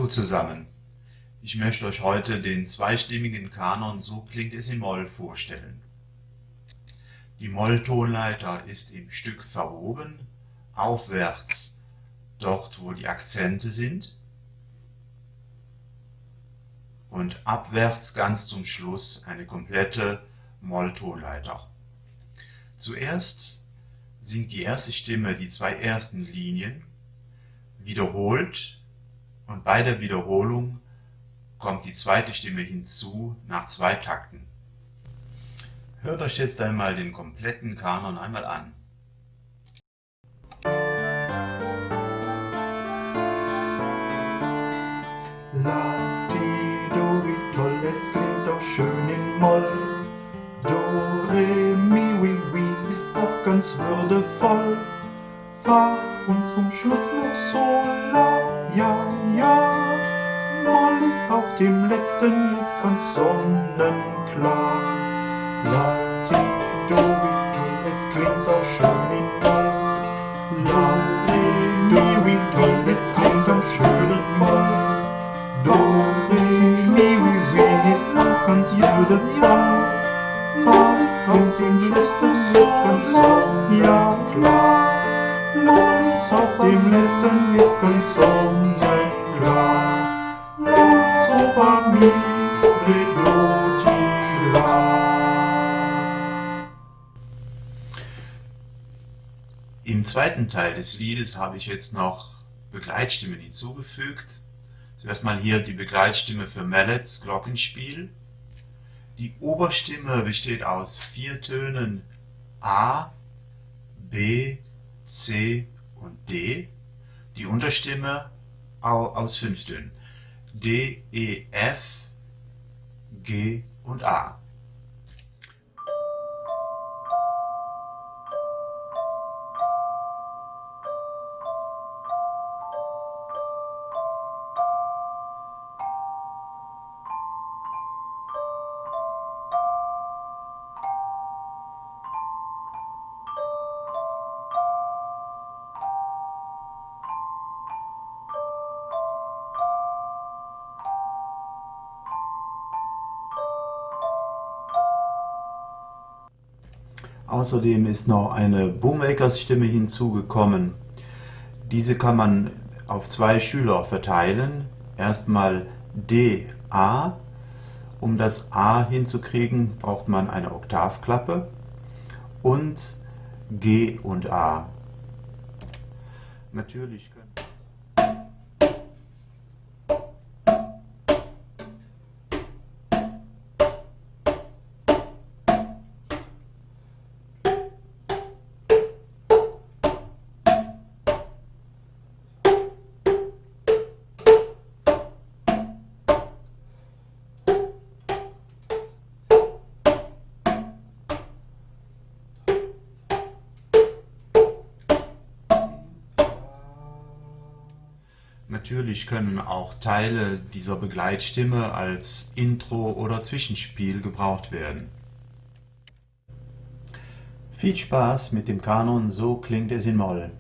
zusammen, ich möchte euch heute den zweistimmigen Kanon So klingt es in Moll vorstellen. Die Molltonleiter ist im Stück verwoben, aufwärts dort wo die Akzente sind und abwärts ganz zum Schluss eine komplette Molltonleiter. Zuerst singt die erste Stimme die zwei ersten Linien, wiederholt, und bei der Wiederholung kommt die zweite Stimme hinzu nach 2 Takten. Hört euch jetzt einmal den kompletten Kanon einmal an. La, di, do, wie toll, es klingt auch schön in Moll. Do, re, mi, wi, wi ist auch ganz würdevoll. Fa und zum Schluss noch Sol, la, ja, ja. Moll ist auch dem letzten jetzt ganz sonnenklar. La, di, do, wie toll, es klingt auch schön in Moll. La, re, mi, wie toll, es klingt auch schön in Moll. Do, re, mi, wi, wi ist auch ganz würdevoll. Fa ist auch zum Schluss noch ganz sonnenklar. Ja, klar. Moll ist auch dem letzten jetzt ganz sonnenklar. La, so, fa, mi, re, do, ti, la. Im zweiten Teil des Liedes habe ich jetzt noch Begleitstimmen hinzugefügt. Zuerst mal hier die Begleitstimme für Mallets Glockenspiel. Die Oberstimme besteht aus 4 Tönen A, B, C und D. Die Unterstimme aus 5 Tönen D, E, F, G und A. Außerdem ist noch eine Boommakers-Stimme hinzugekommen. Diese kann man auf 2 Schüler verteilen. Erstmal D, A. Um das A hinzukriegen, braucht man eine Oktavklappe. Und G und A. Natürlich können Natürlich können auch Teile dieser Begleitstimme als Intro oder Zwischenspiel gebraucht werden. Viel Spaß mit dem Kanon So klingt es in Moll.